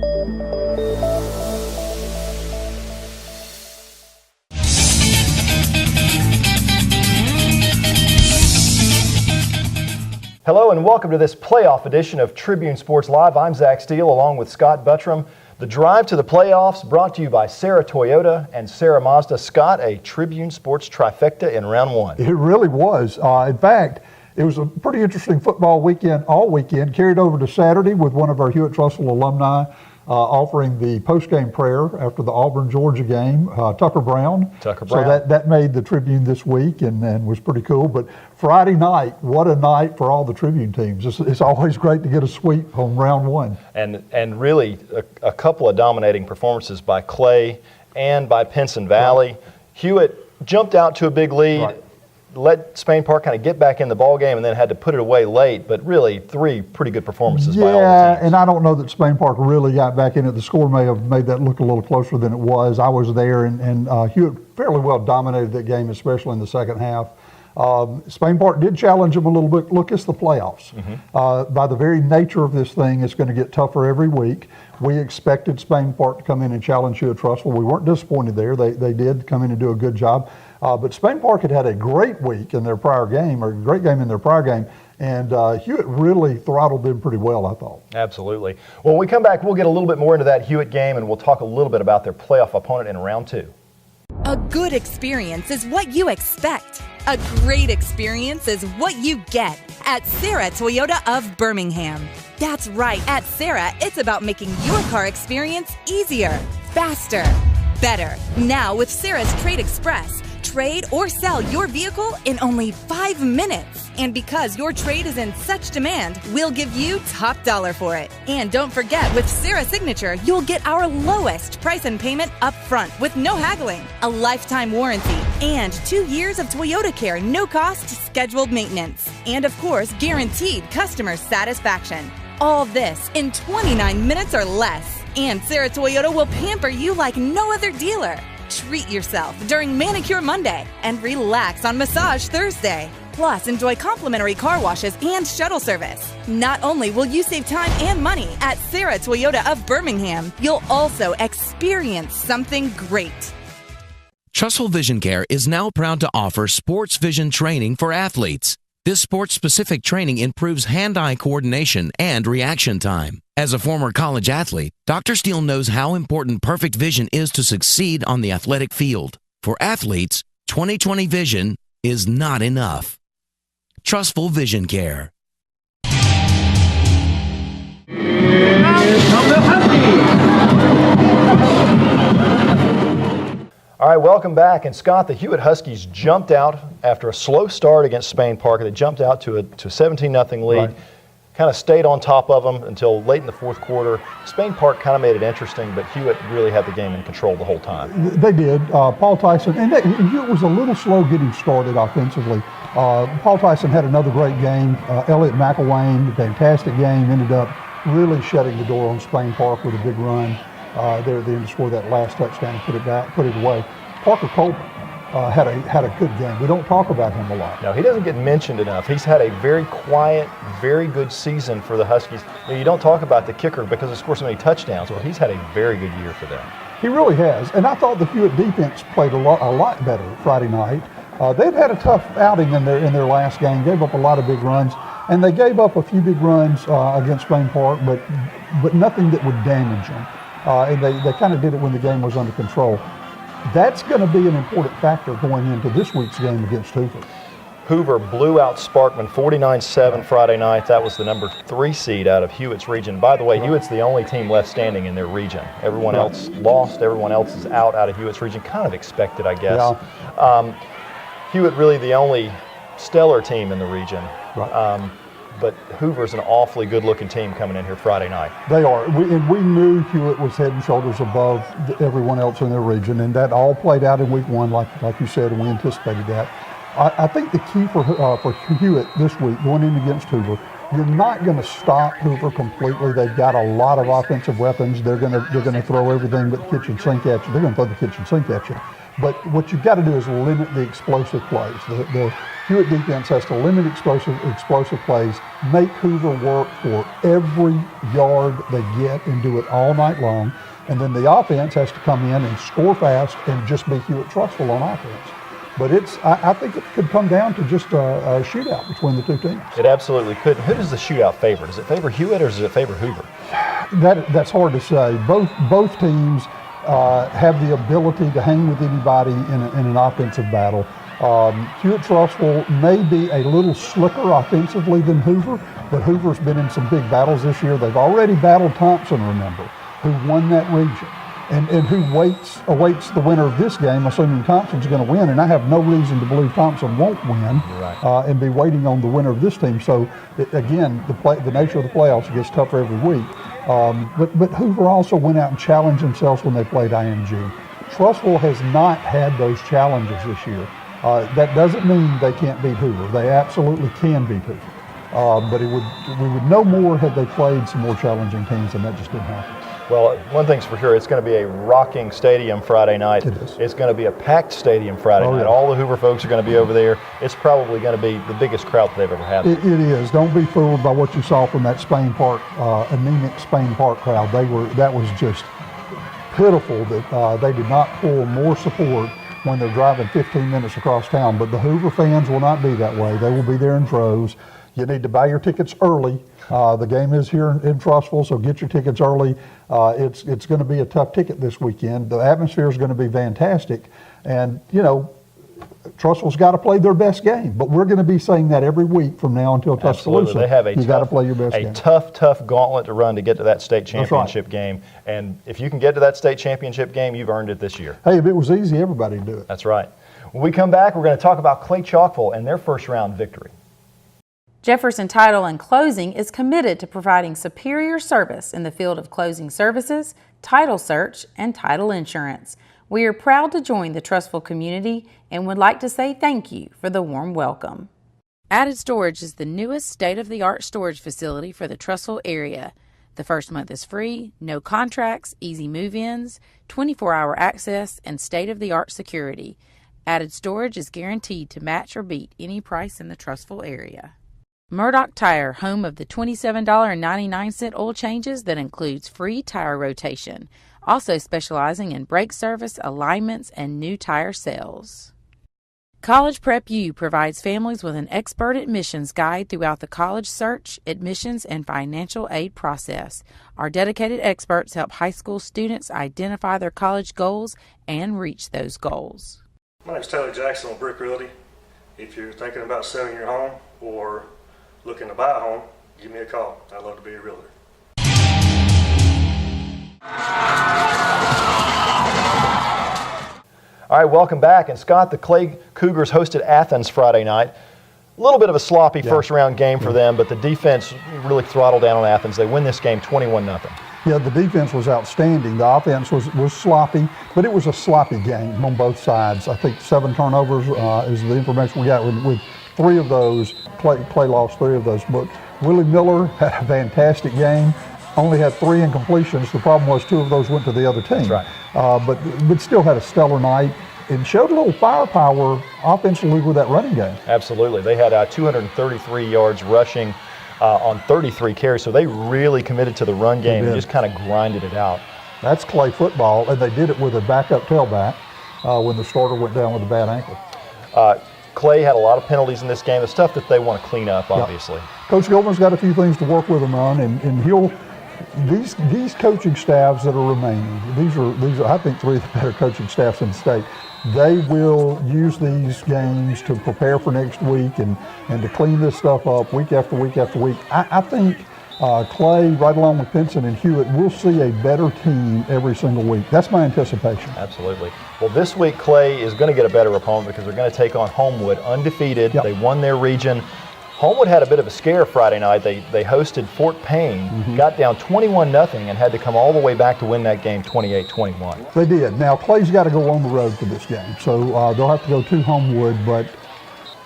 Hello and welcome to this playoff edition of Tribune Sports Live. I'm Zach Steele along with Scott Buttram. The drive to the playoffs brought to you by Sarah Toyota and Sarah Mazda. Scott, a Tribune Sports trifecta in round one. It really was. In fact, it was a pretty interesting football weekend all weekend, carried over to Saturday with one of our Hewitt-Trussville alumni offering the post-game prayer after the Auburn-Georgia game, Tucker Brown. So that made the Tribune this week and was pretty cool. But Friday night, what a night for all the Tribune teams. It's always great to get a sweep on round one. And really a couple of dominating performances by Clay and by Pinson Valley. Right. Hewitt jumped out to a big lead. Right. Let Spain Park kind of get back in the ball game and then had to put it away late, but really three pretty good performances by all the teams. Yeah, and I don't know that Spain Park really got back in it. The score may have made that look a little closer than it was. I was there, and Hewitt fairly well dominated that game, especially in the second half. Spain Park did challenge them a little bit. Look, it's the playoffs. Mm-hmm. By the very nature of this thing, it's going to get tougher every week. We expected Spain Park to come in and challenge Hewitt-Trussville. We weren't disappointed there. They did come in and do a good job. But Spain Park had a great week in their prior game, or a great game in their prior game, and Hewitt really throttled them pretty well, I thought. Absolutely. Well, when we come back, we'll get a little bit more into that Hewitt game, and we'll talk a little bit about their playoff opponent in round two. A good experience is what you expect. A great experience is what you get at Sarah Toyota of Birmingham. That's right, at Sarah, it's about making your car experience easier, faster, better. Now with Sarah's Trade Express, trade or sell your vehicle in only 5 minutes. And because your trade is in such demand, we'll give you top dollar for it. And don't forget, with Sarah Signature, you'll get our lowest price and payment up front with no haggling, a lifetime warranty, and 2 years of Toyota Care, no cost, scheduled maintenance. And of course, guaranteed customer satisfaction. All this in 29 minutes or less. And Sarah Toyota will pamper you like no other dealer. Treat yourself during Manicure Monday and relax on Massage Thursday. Plus, enjoy complimentary car washes and shuttle service. Not only will you save time and money at Sarah Toyota of Birmingham, you'll also experience something great. Trussville Vision Care is now proud to offer sports vision training for athletes. This sports-specific training improves hand-eye coordination and reaction time. As a former college athlete, Dr. Steele knows how important perfect vision is to succeed on the athletic field. For athletes, 20/20 vision is not enough. Trussville Vision Care. All right, welcome back. And Scott, the Hewitt Huskies jumped out after a slow start against Spain Park. They jumped out to a 17-0 lead. Right. Kind of stayed on top of them until late in the fourth quarter. Spain Park kind of made it interesting, but Hewitt really had the game in control the whole time. They did. Paul Tyson, and Hewitt was a little slow getting started offensively. Paul Tyson had another great game. Elliot McElwain, fantastic game, ended up really shutting the door on Spain Park with a big run there at the end to score that last touchdown and put it away. Parker Colburn had a good game. We don't talk about him a lot. No, he doesn't get mentioned enough. He's had a very quiet, very good season for the Huskies. You don't talk about the kicker because he scores so many touchdowns. Well, he's had a very good year for them. He really has. And I thought the Hewitt defense played a lot better Friday night. They'd had a tough outing in their last game, gave up a lot of big runs, and they gave up a few big runs against Spain Park, but nothing that would damage them. And they kind of did it when the game was under control. That's going to be an important factor going into this week's game against Hoover. Hoover blew out Sparkman 49-7 Friday night. That was the number 3 seed out of Hewitt's region. By the way, Hewitt's the only team left standing in their region. Everyone else lost. Everyone else is out of Hewitt's region. Kind of expected, I guess. Yeah. Hewitt really the only stellar team in the region. Right. But Hoover's an awfully good-looking team coming in here Friday night. They are. We knew Hewitt was head and shoulders above everyone else in their region, and that all played out in week one, like you said, and we anticipated that. I think the key for Hewitt this week, going in against Hoover, you're not going to stop Hoover completely. They've got a lot of offensive weapons. They're going to throw everything but the kitchen sink at you. They're going to throw the kitchen sink at you. But what you've got to do is limit the explosive plays, Hewitt defense has to limit explosive plays, make Hoover work for every yard they get and do it all night long. And then the offense has to come in and score fast and just be Hewitt-Trussville on offense. But I think it could come down to just a shootout between the two teams. It absolutely could. Who does the shootout favor? Does it favor Hewitt or does it favor Hoover? That's hard to say. Both teams have the ability to hang with anybody in an offensive battle. Hewitt-Trussville may be a little slicker offensively than Hoover, but Hoover's been in some big battles this year. They've already battled Thompson, remember, who won that region, and who awaits the winner of this game, assuming Thompson's going to win. And I have no reason to believe Thompson won't win, right. And be waiting on the winner of this team. So, again, the nature of the playoffs gets tougher every week. But Hoover also went out and challenged themselves when they played IMG. Trussville has not had those challenges this year. That doesn't mean they can't beat Hoover. They absolutely can beat Hoover. But we would know more had they played some more challenging teams, and that just didn't happen. Well, one thing's for sure, it's going to be a rocking stadium Friday night. It is. It's going to be a packed stadium Friday night. Yeah. All the Hoover folks are going to be over there. It's probably going to be the biggest crowd that they've ever had. It is. Don't be fooled by what you saw from that Spain Park, anemic Spain Park crowd. That was just pitiful that they did not pull more support when they're driving 15 minutes across town. But the Hoover fans will not be that way. They will be there in droves. You need to buy your tickets early. The game is here in Trussville, so get your tickets early. It's going to be a tough ticket this weekend. The atmosphere is going to be fantastic. And, Trussville's got to play their best game. But we're going to be saying that every week from now until Tuscaloosa. Absolutely. They have you got to play your best game. A tough gauntlet to run to get to that state championship game. And if you can get to that state championship game, you've earned it this year. Hey, if it was easy, everybody would do it. That's right. When we come back, we're going to talk about ClayChalkville and their first round victory. Jefferson Title and Closing is committed to providing superior service in the field of closing services, title search, and title insurance. We are proud to join the Trussville community and would like to say thank you for the warm welcome. Added Storage is the newest state-of-the-art storage facility for the Trussville area. The first month is free, no contracts, easy move-ins, 24-hour access, and state-of-the-art security. Added Storage is guaranteed to match or beat any price in the Trussville area. Murdoch Tire, home of the $27.99 oil changes that includes free tire rotation, also specializing in brake service, alignments, and new tire sales. College Prep U provides families with an expert admissions guide throughout the college search, admissions, and financial aid process. Our dedicated experts help high school students identify their college goals and reach those goals. My name is Taylor Jackson with Brick Realty. If you're thinking about selling your home or looking to buy a home, give me a call. I'd love to be a realtor. All right, welcome back. And Scott, the Clay Cougars hosted Athens Friday night. A little bit of a sloppy first round game for them, but the defense really throttled down on Athens. They win this game 21-0. Yeah, the defense was outstanding. The offense was sloppy, but it was a sloppy game on both sides. I think 7 turnovers is the information we got with 3 of those. Clay lost 3 of those. But Willie Miller had a fantastic game. Only had 3 incompletions. The problem was 2 of those went to the other team. That's right. But still had a stellar night. It showed a little firepower offensively with that running game. Absolutely. They had 233 yards rushing on 33 carries, so they really committed to the run game and just kind of grinded it out. That's Clay football, and they did it with a backup tailback when the starter went down with a bad ankle. Clay had a lot of penalties in this game. The stuff that they want to clean up, obviously. Coach Gilman's got a few things to work with them on, and he'll these coaching staffs that are remaining. These are I think 3 of the better coaching staffs in the state. They will use these games to prepare for next week and to clean this stuff up week after week after week. I think Clay, right along with Pinson and Hewitt, we'll see a better team every single week. That's my anticipation. Absolutely. Well, this week Clay is going to get a better opponent because they're going to take on Homewood, undefeated. Yep. They won their region. Homewood had a bit of a scare Friday night. They hosted Fort Payne, got down 21-0, and had to come all the way back to win that game 28-21. They did. Now, Clay's got to go on the road for this game, so they'll have to go to Homewood, but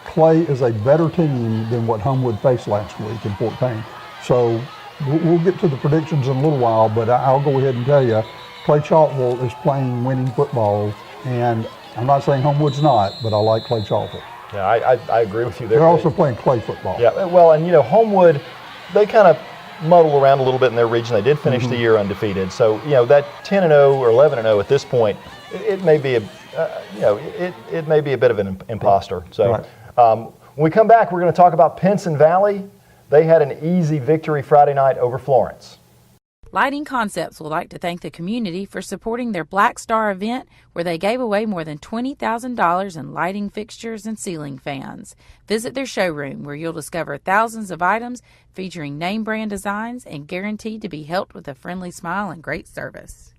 Clay is a better team than what Homewood faced last week in Fort Payne. So we'll get to the predictions in a little while, but I'll go ahead and tell you, ClayChalkville is playing winning football, and I'm not saying Homewood's not, but I like ClayChalkville. Yeah, I agree with you there. They're also playing clay football. Yeah, well, and Homewood, they kind of muddle around a little bit in their region. They did finish the year undefeated, so that 10-0 or 11-0 at this point, it may be it may be a bit of an imposter. So when we come back, we're going to talk about Pinson Valley. They had an easy victory Friday night over Florence. Lighting Concepts would like to thank the community for supporting their Black Star event, where they gave away more than $20,000 in lighting fixtures and ceiling fans. Visit their showroom, where you'll discover thousands of items featuring name brand designs and guaranteed to be helped with a friendly smile and great service.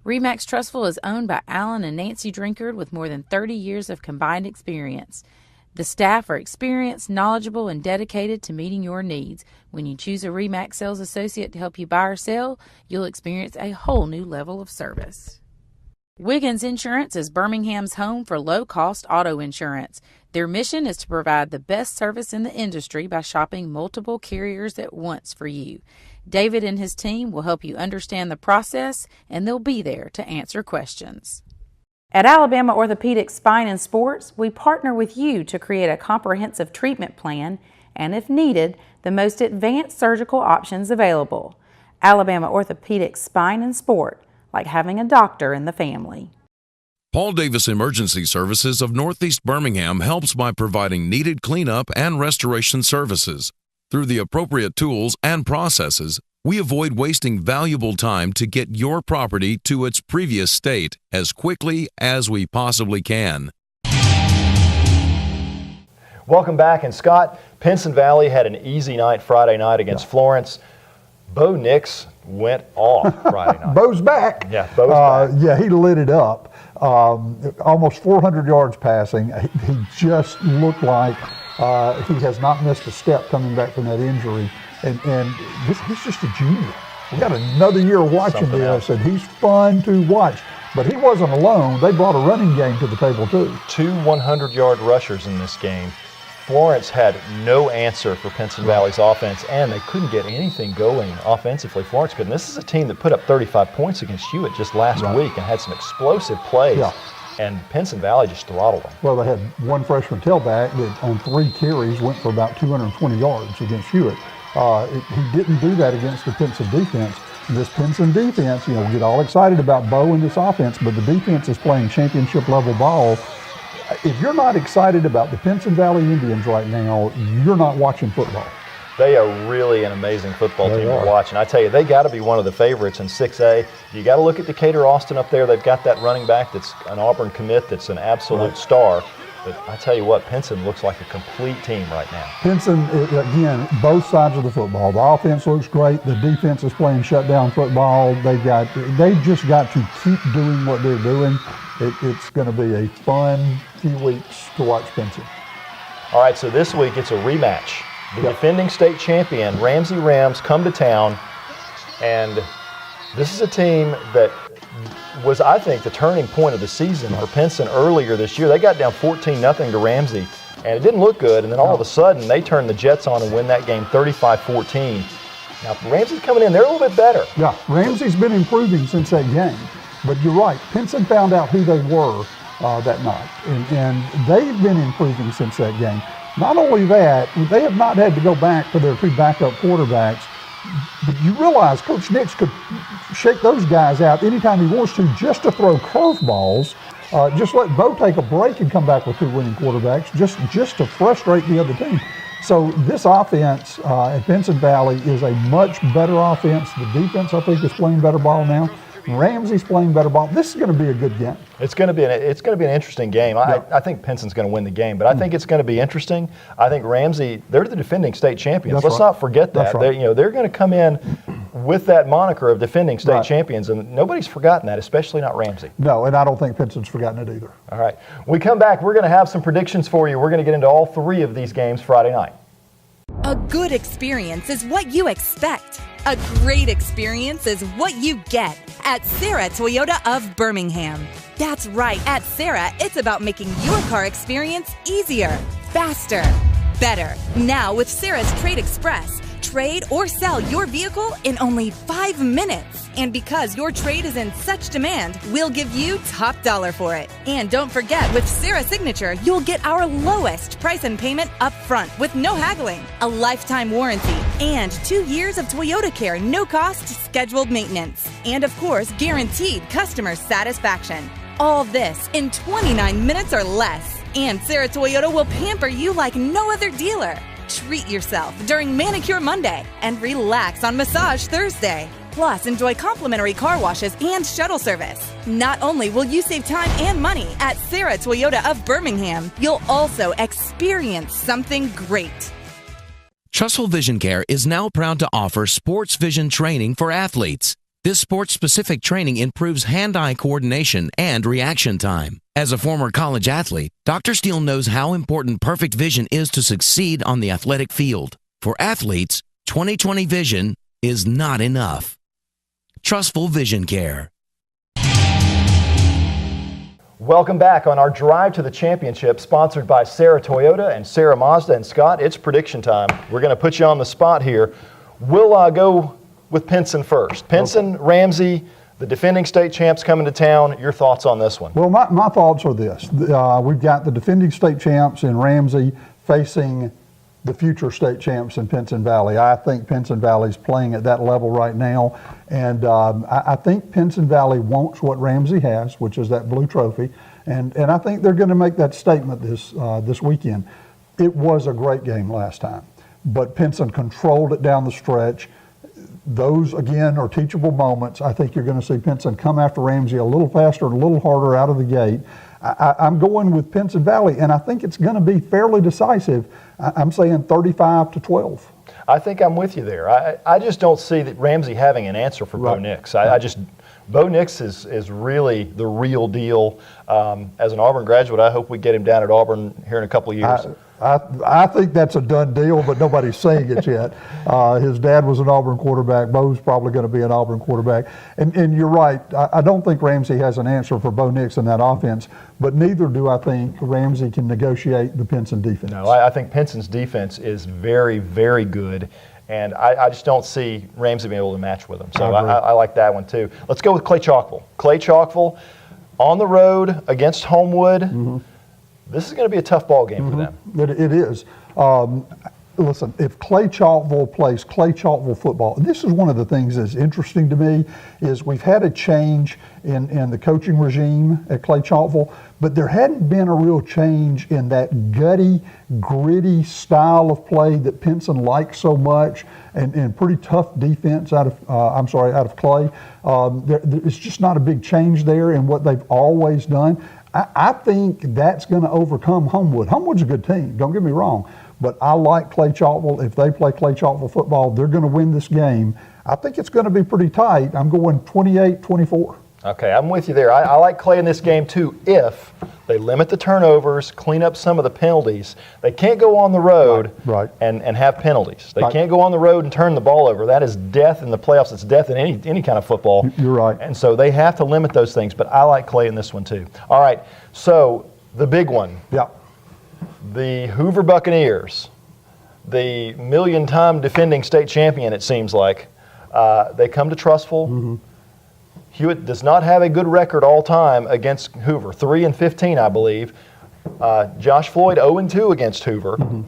RE/MAX Trustful is owned by Alan and Nancy Drinkard with more than 30 years of combined experience. The staff are experienced, knowledgeable, and dedicated to meeting your needs. When you choose a RE/MAX sales associate to help you buy or sell, you'll experience a whole new level of service. Wiggins Insurance is Birmingham's home for low-cost auto insurance. Their mission is to provide the best service in the industry by shopping multiple carriers at once for you. David and his team will help you understand the process, and they'll be there to answer questions. At Alabama Orthopedic Spine and Sports, we partner with you to create a comprehensive treatment plan and, if needed, the most advanced surgical options available. Alabama Orthopedic Spine and Sport, like having a doctor in the family. Paul Davis Emergency Services of Northeast Birmingham helps by providing needed cleanup and restoration services. Through the appropriate tools and processes, we avoid wasting valuable time to get your property to its previous state as quickly as we possibly can. Welcome back. And Scott, Pinson Valley had an easy night Friday night against Florence. Bo Nix went off Friday night. Bo's back. Yeah, Bo's back. Yeah, he lit it up. Almost 400 yards passing. He just looked like he has not missed a step coming back from that injury. And he's just a junior. We got another year watching this, and he's fun to watch. But he wasn't alone. They brought a running game to the table, too. 2 100-yard rushers in this game. Florence had no answer for Pinson Valley's offense, and they couldn't get anything going offensively. Florence couldn't. This is a team that put up 35 points against Hewitt just last week and had some explosive plays. Yeah. And Pinson Valley just throttled them. Well, they had one freshman tailback that on 3 carries went for about 220 yards against Hewitt. He didn't do that against the Pinson defense. This Pinson defense, we get all excited about Bo and this offense, but the defense is playing championship level ball. If you're not excited about the Pinson Valley Indians right now, you're not watching football. They are really an amazing football team to watch. And I tell you, they got to be one of the favorites in 6A. You got to look at Decatur Austin up there. They've got that running back that's an Auburn commit that's an absolute star. But I tell you what, Pinson looks like a complete team right now. Pinson, again, both sides of the football. The offense looks great. The defense is playing shutdown football. They just got to keep doing what they're doing. It's going to be a fun few weeks to watch Pinson. All right, so this week it's a rematch. The defending state champion, Ramsey Rams, come to town. And this is a team that was, I think, the turning point of the season for Pinson earlier this year. They got down 14-0 to Ramsey, and it didn't look good. And then all of a sudden, they turned the Jets on and win that game 35-14. Now, Ramsey's coming in. They're a little bit better. Yeah, Ramsey's been improving since that game. But you're right. Pinson found out who they were that night, and they've been improving since that game. Not only that, they have not had to go back to their 2 backup quarterbacks. But you realize Coach Nix could shake those guys out anytime he wants to just to throw curveballs. Just let Bo take a break and come back with 2 winning quarterbacks just to frustrate the other team. So this offense at Pinson Valley is a much better offense. The defense, I think, is playing better ball now. Ramsey's playing better ball. This is going to be a good game. It's going to be an interesting game. I think Pinson's going to win the game, but I think it's going to be interesting. I think Ramsey, they're the defending state champions. Let's not forget that. They're going to come in with that moniker of defending state champions, and nobody's forgotten that, especially not Ramsey. No, and I don't think Pinson's forgotten it either. All right. When we come back, we're going to have some predictions for you. We're going to get into all 3 of these games Friday night. A good experience is what you expect. A great experience is what you get at Sarah Toyota of Birmingham. That's right. At Sarah, it's about making your car experience easier, faster, better. Now with Sarah's Trade Express, trade, or sell your vehicle in only 5 minutes. And because your trade is in such demand, we'll give you top dollar for it. And don't forget, with Sarah Signature, you'll get our lowest price and payment up front with no haggling, a lifetime warranty, and 2 years of Toyota Care, no cost scheduled maintenance. And of course, guaranteed customer satisfaction. All this in 29 minutes or less. And Sarah Toyota will pamper you like no other dealer. Treat yourself during Manicure Monday and relax on Massage Thursday. Plus, enjoy complimentary car washes and shuttle service. Not only will you save time and money at Sarah Toyota of Birmingham, you'll also experience something great. Trussville Vision Care is now proud to offer sports vision training for athletes. This sports-specific training improves hand-eye coordination and reaction time. As a former college athlete, Dr. Steele knows how important perfect vision is to succeed on the athletic field. For athletes, 20/20 vision is not enough. Trussville Vision Care. Welcome back on our drive to the championship, sponsored by Sarah Toyota and Sarah Mazda. And Scott, it's prediction time. We're going to put you on the spot here. We'll go with Pinson first. Pinson, Ramsey, the defending state champs coming to town. Your thoughts on this one? Well, my thoughts are this. We've got the defending state champs in Ramsey facing the future state champs in Pinson Valley. I think Pinson Valley's playing at that level right now, and I think Pinson Valley wants what Ramsey has, which is that blue trophy, and I think they're going to make that statement this weekend. It was a great game last time, but Pinson controlled it down the stretch. Those, again, are teachable moments. I think you're going to see Pinson come after Ramsey a little faster and a little harder out of the gate. I'm going with Pinson Valley, and I think it's going to be fairly decisive. I'm saying 35-12. I think I'm with you there. I just don't see that Ramsey having an answer for Bo Nix. Bo Nix is really the real deal. As an Auburn graduate, I hope we get him down at Auburn here in a couple of years. I think that's a done deal, but nobody's saying it yet. His dad was an Auburn quarterback. Bo's probably going to be an Auburn quarterback. And you're right. I don't think Ramsey has an answer for Bo Nix in that offense, but neither do I think Ramsey can negotiate the Pinson defense. No, I think Pinson's defense is very, very good, and I just don't see Ramsey being able to match with them. So I like that one too. Let's go with ClayChalkville. ClayChalkville on the road against Homewood. Mm-hmm. This is going to be a tough ball game for them. It is. Listen, if ClayChalkville plays ClayChalkville football, this is one of the things that's interesting to me, is we've had a change in the coaching regime at ClayChalkville, but there hadn't been a real change in that gutty, gritty style of play that Pinson likes so much, and pretty tough defense out of Clay. It's just not a big change there in what they've always done. I think that's going to overcome Homewood. Homewood's a good team, don't get me wrong, but I like ClayChalkville. If they play ClayChalkville football, they're going to win this game. I think it's going to be pretty tight. I'm going 28-24. Okay, I'm with you there. I like Clay in this game too if they limit the turnovers, clean up some of the penalties. They can't go on the road and have penalties. They can't go on the road and turn the ball over. That is death in the playoffs. It's death in any kind of football. You're right. And so they have to limit those things, but I like Clay in this one too. All right, so the big one. Yeah. The Hoover Buccaneers, the million-time defending state champion, it seems like. They come to Trussville. Mm-hmm. Hewitt does not have a good record all time against Hoover, 3-15, I believe. Josh Floyd 0-2 against Hoover. Mm-hmm.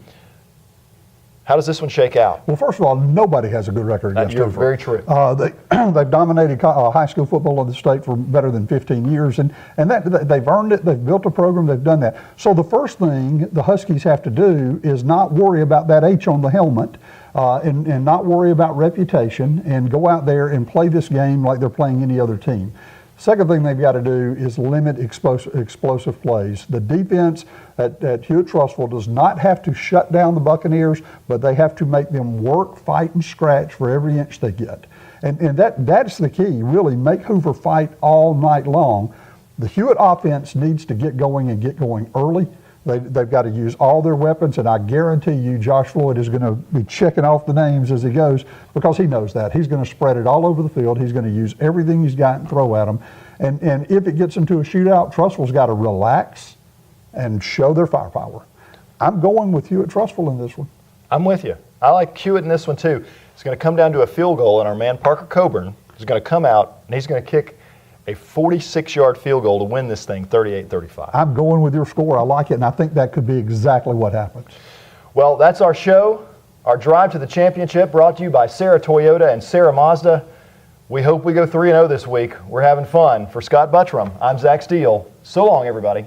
How does this one shake out? Well, first of all, nobody has a good record against Hoover. Very true. They've dominated high school football in the state for better than 15 years, and that they've earned it. They've built a program. They've done that. So the first thing the Huskies have to do is not worry about that H on the helmet. And not worry about reputation, and go out there and play this game like they're playing any other team. Second thing they've got to do is limit explosive plays. The defense at Hewitt Trussville does not have to shut down the Buccaneers, but they have to make them work, fight, and scratch for every inch they get. And that's the key, really. Make Hoover fight all night long. The Hewitt offense needs to get going early. They've got to use all their weapons, and I guarantee you Josh Floyd is going to be checking off the names as he goes, because he knows that. He's going to spread it all over the field. He's going to use everything he's got and throw at them. And if it gets into a shootout, Trussville's got to relax and show their firepower. I'm going with Hewitt Trussville in this one. I'm with you. I like Hewitt in this one too. It's going to come down to a field goal, and our man Parker Coburn is going to come out, and he's going to kick a 46-yard field goal to win this thing 38-35. I'm going with your score. I like it, and I think that could be exactly what happens. Well, that's our show. Our drive to the championship brought to you by Sarah Toyota and Sarah Mazda. We hope we go 3-0 this week. We're having fun. For Scott Buttram, I'm Zach Steele. So long, everybody.